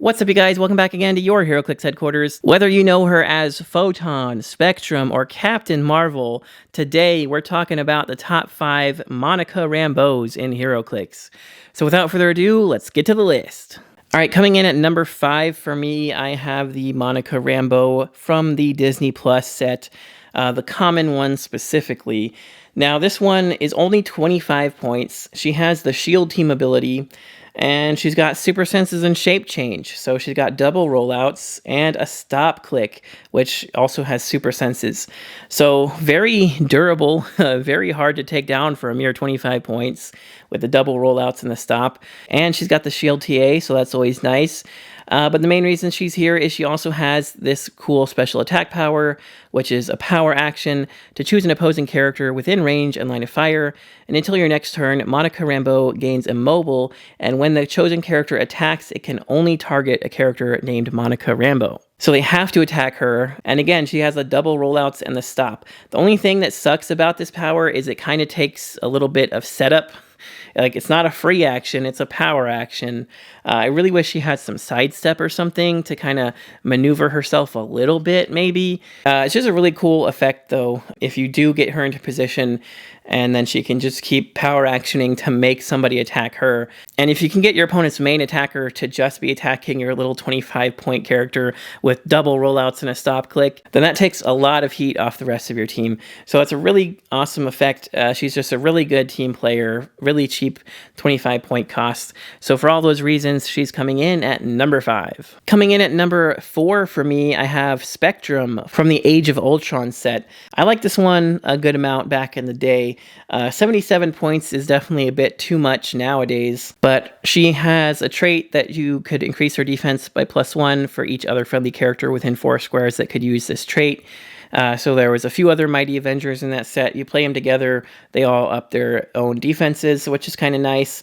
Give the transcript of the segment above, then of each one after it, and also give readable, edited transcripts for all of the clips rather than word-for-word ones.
What's up, you guys? Welcome back again to your Heroclix headquarters. Whether you know her as Photon, Spectrum, or Captain Marvel, today we're talking about the top 5 Monica Rambeaus in Heroclix. So without further ado, let's get to the list. Alright, coming in at number 5 for me, I have the Monica Rambeau from the Disney Plus set, the common one specifically. Now, this one is only 25 points. She has the Shield team ability, and she's got super senses and shape change. So she's got double rollouts and a stop click, which also has super senses. So very durable, very hard to take down for a mere 25 points with the double rollouts and the stop. And she's got the shield TA, so that's always nice. But the main reason she's here is she also has this cool special attack power, which is a power action to choose an opposing character within range and line of fire. And until your next turn, Monica Rambeau gains immobile, and when the chosen character attacks, it can only target a character named Monica Rambeau. So they have to attack her, and again, she has the double rollouts and the stop. The only thing that sucks about this power is it kind of takes a little bit of setup. Like, it's not a free action, it's a power action. I really wish she had some sidestep or something to kind of maneuver herself a little bit, maybe. It's just a really cool effect, though, if you do get her into position, and then she can just keep power actioning to make somebody attack her. And if you can get your opponent's main attacker to just be attacking your little 25-point character with double rollouts and a stop click, then that takes a lot of heat off the rest of your team. So it's a really awesome effect. She's just a really good team player, really cheap 25-point cost. So for all those reasons, she's coming in at number 5. Coming in at number 4 for me, I have Spectrum from the Age of Ultron set. I like this one a good amount back in the day. 77 points is definitely a bit too much nowadays, but she has a trait that you could increase her defense by +1 for each other friendly character within 4 squares that could use this trait. So there was a few other Mighty Avengers in that set. You play them together, they all up their own defenses, which is kind of nice.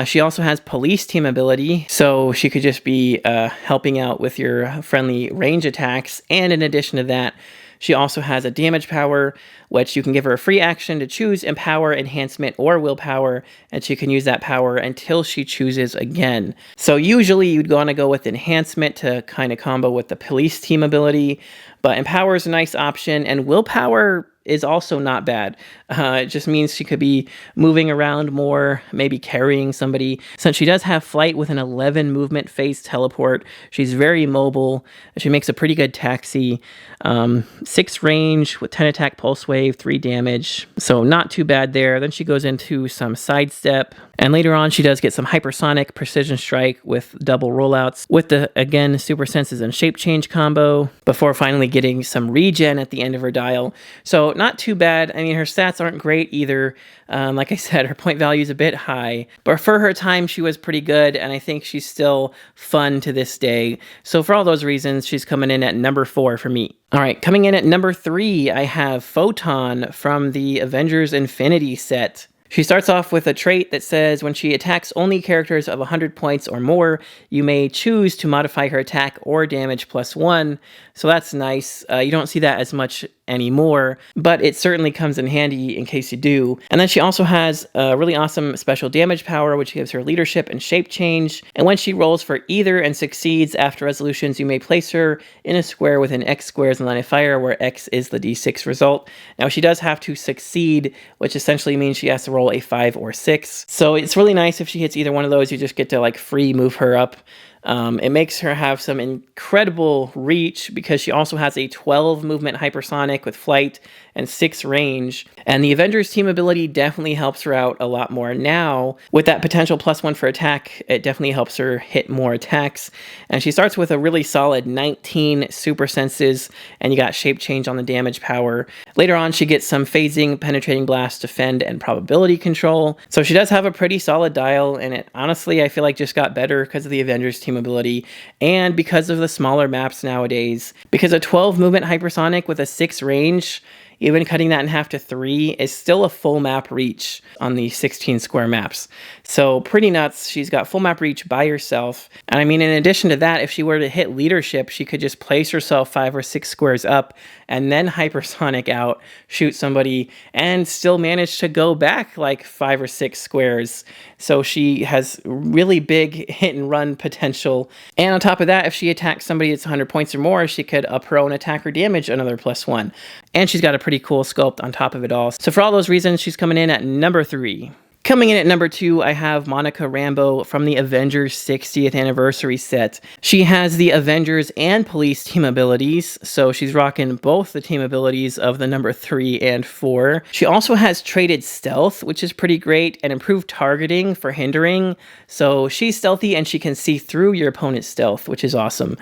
She also has police team ability, so she could just be helping out with your friendly range attacks, and in addition to that, she also has a damage power, which you can give her a free action to choose Empower, Enhancement, or Willpower, and she can use that power until she chooses again. So usually you'd want to go with Enhancement to kind of combo with the police team ability, but Empower is a nice option, and Willpower is also not bad. It just means she could be moving around more, maybe carrying somebody. Since she does have flight with an 11 movement phase teleport, she's very mobile. She makes a pretty good taxi. 6 range with 10 attack pulse wave, 3 damage. So not too bad there. Then she goes into some sidestep. And later on, she does get some hypersonic precision strike with double rollouts with the, again, super senses and shape change combo before finally getting some regen at the end of her dial. So not too bad. I mean, her stats aren't great either. Like I said, her point value is a bit high, but for her time, she was pretty good, and I think she's still fun to this day. So for all those reasons, she's coming in at number 4 for me. All right, coming in at number 3, I have Photon from the Avengers Infinity set. She starts off with a trait that says when she attacks only characters of 100 points or more, you may choose to modify her attack or damage +1. So that's nice. You don't see that as much anymore, but it certainly comes in handy in case you do. And then she also has a really awesome special damage power, which gives her leadership and shape change. And when she rolls for either and succeeds after resolutions, you may place her in a square within X squares in line of fire, where X is the D6 result. Now, she does have to succeed, which essentially means she has to roll a 5 or 6. So it's really nice if she hits either one of those. You just get to like free move her up. It makes her have some incredible reach because she also has a 12 movement hypersonic with flight and 6 range. And the Avengers team ability definitely helps her out a lot more now. With that potential +1 for attack, it definitely helps her hit more attacks. And she starts with a really solid 19 super senses, and you got shape change on the damage power. Later on, she gets some phasing, penetrating blast, defend, and probability control. So she does have a pretty solid dial, and it honestly, I feel like just got better because of the Avengers team ability and because of the smaller maps nowadays. Because a 12 movement hypersonic with a 6 range, even cutting that in half to 3 is still a full map reach on the 16 square maps. So pretty nuts. She's got full map reach by herself. And I mean, in addition to that, if she were to hit leadership, she could just place herself 5 or 6 squares up and then hypersonic out, shoot somebody, and still manage to go back like 5 or 6 squares. So she has really big hit and run potential. And on top of that, if she attacks somebody that's 100 points or more, she could up her own attack or damage another +1. And she's got a pretty cool sculpt on top of it all. So for all those reasons, she's coming in at number 3. Coming in at number 2, I have Monica Rambeau from the Avengers 60th Anniversary set. She has the Avengers and Police team abilities, so she's rocking both the team abilities of the number 3 and 4. She also has traded Stealth, which is pretty great, and improved targeting for hindering, so she's stealthy and she can see through your opponent's stealth, which is awesome.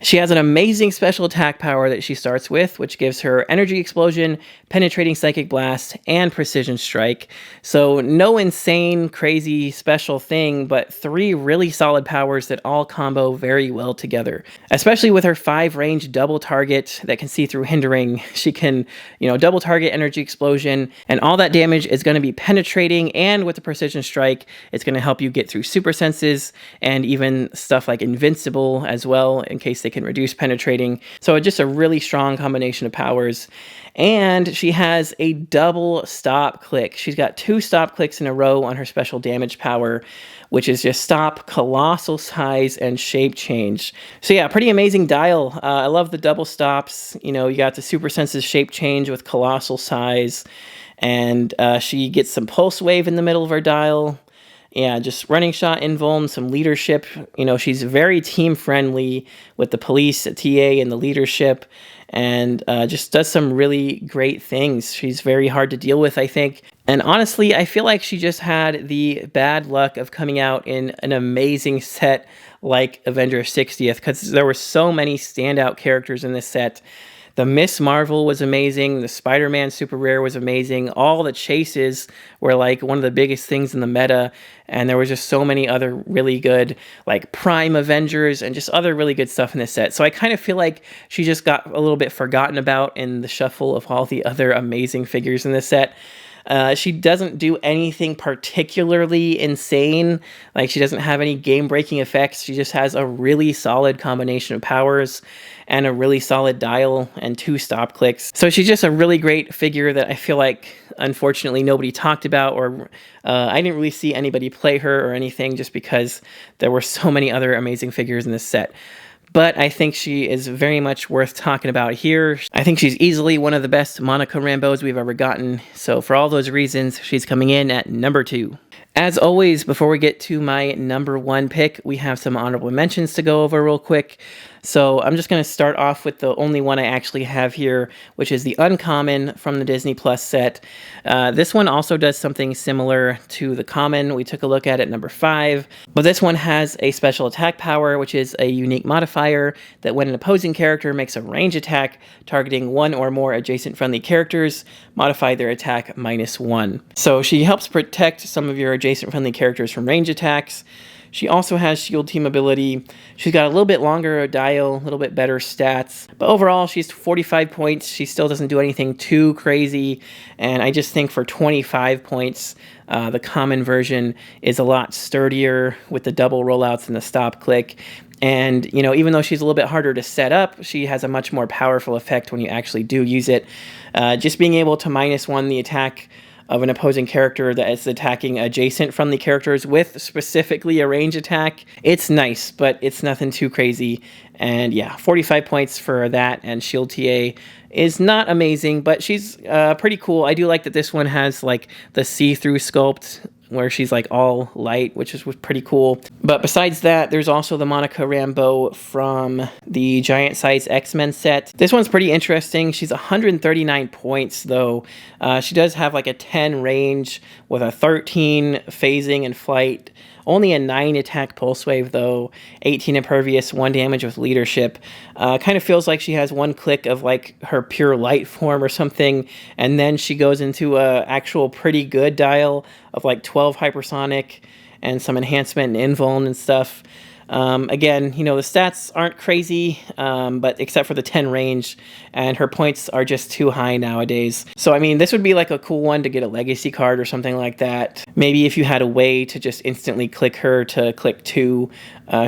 She has an amazing special attack power that she starts with, which gives her Energy Explosion, Penetrating Psychic Blast, and Precision Strike. So no insane, crazy, special thing, but 3 really solid powers that all combo very well together. Especially with her 5 range double target that can see through hindering. She can, double target Energy Explosion, and all that damage is going to be penetrating, and with the Precision Strike, it's going to help you get through super senses, and even stuff like Invincible as well, in case they can reduce penetrating. So just a really strong combination of powers. And she has a double stop click. She's got 2 stop clicks in a row on her special damage power, which is just stop, colossal size, and shape change. So yeah, pretty amazing dial. I love the double stops. You got the super senses shape change with colossal size, and she gets some pulse wave in the middle of her dial. Yeah, just running shot, invuln, some leadership. She's very team friendly with the police, TA, and the leadership, and just does some really great things. She's very hard to deal with, I think. And honestly, I feel like she just had the bad luck of coming out in an amazing set like Avengers 60th, because there were so many standout characters in this set. The Miss Marvel was amazing. The Spider-Man super rare was amazing. All the chases were like one of the biggest things in the meta. And there was just so many other really good like Prime Avengers and just other really good stuff in this set. So I kind of feel like she just got a little bit forgotten about in the shuffle of all the other amazing figures in this set. She doesn't do anything particularly insane. Like, she doesn't have any game-breaking effects. She just has a really solid combination of powers and a really solid dial and 2 stop clicks. So she's just a really great figure that I feel like, unfortunately, nobody talked about, or I didn't really see anybody play her or anything, just because there were so many other amazing figures in this set. But I think she is very much worth talking about here. I think she's easily one of the best Monica Rambeaus we've ever gotten. So for all those reasons, she's coming in at number 2. As always, before we get to my number 1 pick, we have some honorable mentions to go over real quick. So I'm just going to start off with the only one I actually have here, which is the Uncommon from the Disney Plus set. This one also does something similar to the Common. We took a look at it number 5, but this one has a special attack power, which is a unique modifier that when an opposing character makes a range attack targeting 1 or more adjacent friendly characters, modify their attack -1. So she helps protect some of your adjacent friendly characters from range attacks. She also has shield team ability. She's got a little bit longer dial, a little bit better stats. But overall, she's 45 points. She still doesn't do anything too crazy. And I just think for 25 points, the common version is a lot sturdier with the double rollouts and the stop click. And, even though she's a little bit harder to set up, she has a much more powerful effect when you actually do use it. Just being able to -1 the attack of an opposing character that is attacking adjacent friendly characters with specifically a range attack, it's nice, but it's nothing too crazy. And yeah, 45 points for that, and Shield TA is not amazing, but she's pretty cool. I do like that this one has like the see-through sculpt where she's like all light, which is pretty cool. But besides that, there's also the Monica Rambeau from the Giant Size X-Men set. This one's pretty interesting. She's 139 points though. She does have like a 10 range with a 13 phasing and flight. Only a 9 attack pulse wave though, 18 impervious, 1 damage with leadership. Kind of feels like she has 1 click of like her pure light form or something, and then she goes into a actual pretty good dial of like 12 hypersonic and some enhancement and invuln and stuff. Again, you know, the stats aren't crazy, but except for the 10 range, and her points are just too high nowadays. So, I mean, this would be like a cool one to get a legacy card or something like that. Maybe if you had a way to just instantly click her to click 2,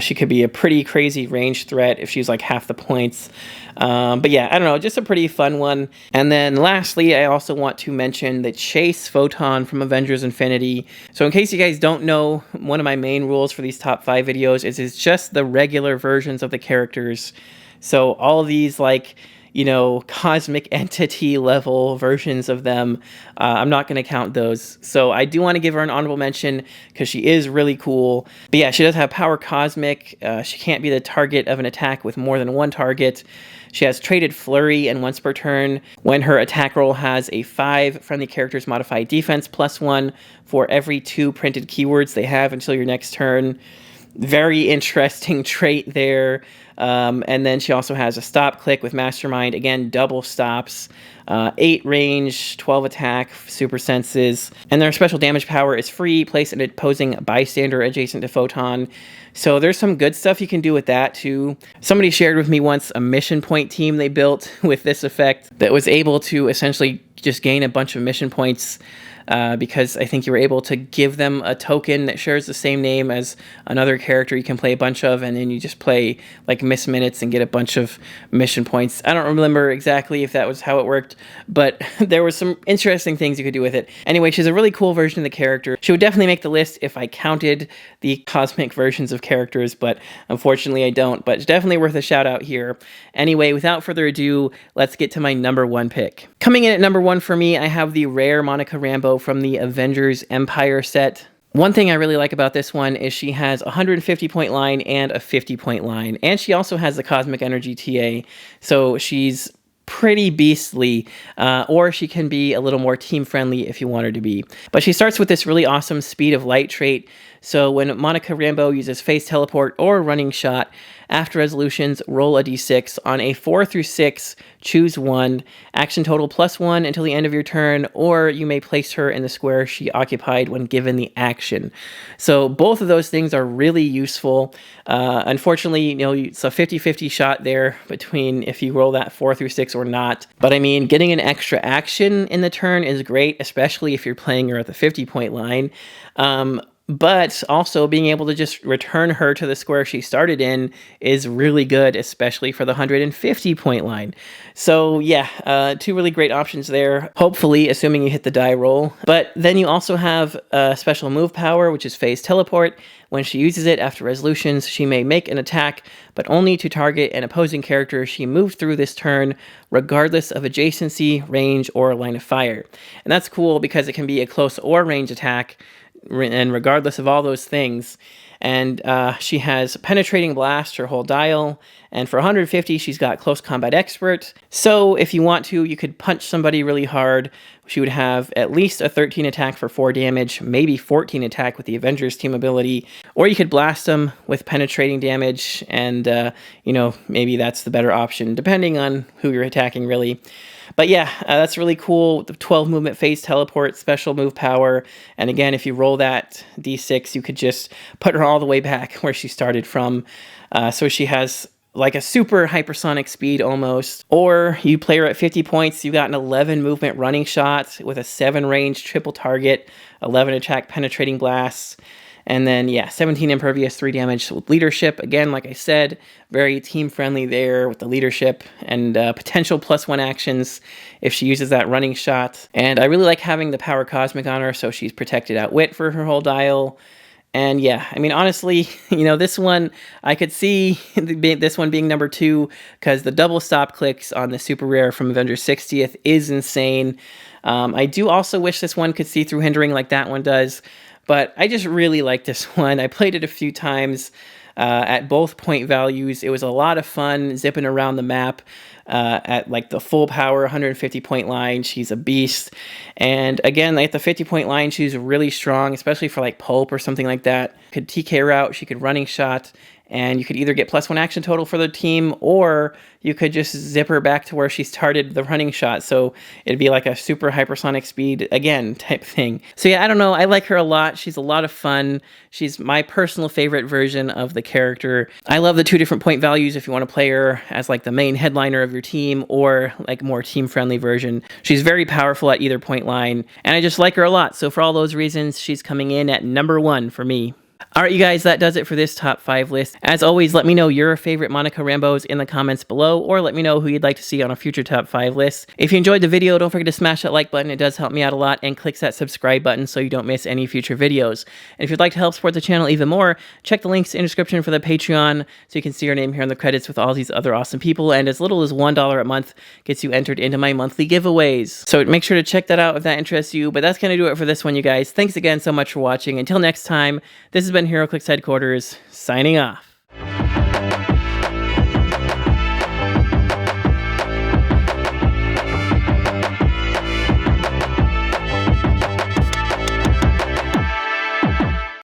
she could be a pretty crazy range threat if she's like half the points. But yeah, I don't know, just a pretty fun one. And then lastly, I also want to mention the Chase Photon from Avengers Infinity. So in case you guys don't know, one of my main rules for these top 5 videos is it's just the regular versions of the characters. So all of these, like, you know, cosmic entity level versions of them, I'm not going to count those. So I do want to give her an honorable mention because she is really cool. But yeah, she does have power cosmic. She can't be the target of an attack with more than one target. She has traded flurry, and once per turn, when her attack roll has a 5, friendly characters modify defense +1 for every 2 printed keywords they have until your next turn. Very interesting trait there. And then she also has a stop click with Mastermind. Again, double stops. 8 range, 12 attack, super senses. And their special damage power is free. Place an opposing bystander adjacent to Photon. So there's some good stuff you can do with that too. Somebody shared with me once a mission point team they built with this effect that was able to essentially just gain a bunch of mission points because I think you were able to give them a token that shares the same name as another character you can play a bunch of, and then you just play like miss minutes and get a bunch of mission points. I don't remember exactly if that was how it worked, but there were some interesting things you could do with it. Anyway, she's a really cool version of the character. She would definitely make the list if I counted the cosmic versions of characters, but unfortunately I don't. But it's definitely worth a shout out here. Anyway, without further ado, let's get to my number 1 pick. Coming in at number 1 for me, I have the rare Monica Rambeau from the Avengers Empire set. One thing I really like about this one is she has a 150 point line and a 50 point line, and she also has the Cosmic Energy TA, so she's pretty beastly, or she can be a little more team friendly if you want her to be. But she starts with this really awesome speed of light trait. So when Monica Rambeau uses phase teleport or running shot, after resolutions, roll a d6. On a 4 through 6, choose 1. Action total +1 until the end of your turn, or you may place her in the square she occupied when given the action. So both of those things are really useful. Unfortunately, you know, it's a 50-50 shot there between if you roll that 4 through 6 or not. But I mean, getting an extra action in the turn is great, especially if you're playing her at the 50-point line. But also being able to just return her to the square she started in is really good, especially for the 150 point line. So yeah, 2 really great options there, hopefully, assuming you hit the die roll. But then you also have a special move power, which is phase teleport. When she uses it after resolutions, she may make an attack, but only to target an opposing character she moved through this turn, regardless of adjacency, range, or line of fire. And that's cool because it can be a close or range attack, and regardless of all those things. And she has Penetrating Blast, her whole dial, and for 150 she's got Close Combat Expert. So if you want to, you could punch somebody really hard. She would have at least a 13 attack for 4 damage, maybe 14 attack with the Avengers team ability, or you could blast them with penetrating damage, and you know, maybe that's the better option, depending on who you're attacking, really. But yeah, that's really cool. The 12 movement phase teleport, special move power. And again, if you roll that d6, you could just put her all the way back where she started from. So she has like a super hypersonic speed almost. Or you play her at 50 points, you've got an 11 movement running shot with a 7 range triple target, 11 attack penetrating blasts. And then, yeah, 17 impervious, 3 damage with leadership. Again, like I said, very team-friendly there with the leadership, and potential +1 actions if she uses that running shot. And I really like having the power cosmic on her, so she's protected outwit for her whole dial. And yeah, I mean, honestly, you know, this one, I could see this one being number 2 because the double stop clicks on the super rare from Avengers 60th is insane. I do also wish this one could see through hindering like that one does. But I just really like this one. I played it a few times at both point values. It was a lot of fun zipping around the map at like the full power 150 point line. She's a beast. And again, like the 50 point line, she's really strong, especially for like pulp or something like that. Could TK her out, she could running shot, and you could either get +1 action total for the team, or you could just zip her back to where she started the running shot, so it'd be like a super hypersonic speed again type thing. So yeah, I don't know, I like her a lot. She's a lot of fun. She's my personal favorite version of the character. I love the 2 different point values if you want to play her as like the main headliner of your team, or like more team friendly version. She's very powerful at either point line, and I just like her a lot. So for all those reasons, she's coming in at number 1 for me. Alright, you guys, that does it for this top 5 list. As always, let me know your favorite Monica Rambeaus in the comments below, or let me know who you'd like to see on a future top 5 list. If you enjoyed the video, don't forget to smash that like button. It does help me out a lot, and click that subscribe button so you don't miss any future videos. And if you'd like to help support the channel even more, check the links in the description for the Patreon so you can see your name here in the credits with all these other awesome people, and as little as $1 a month gets you entered into my monthly giveaways. So make sure to check that out if that interests you, but that's going to do it for this one, you guys. Thanks again so much for watching. Until next time, this has been Heroclix Headquarters, signing off.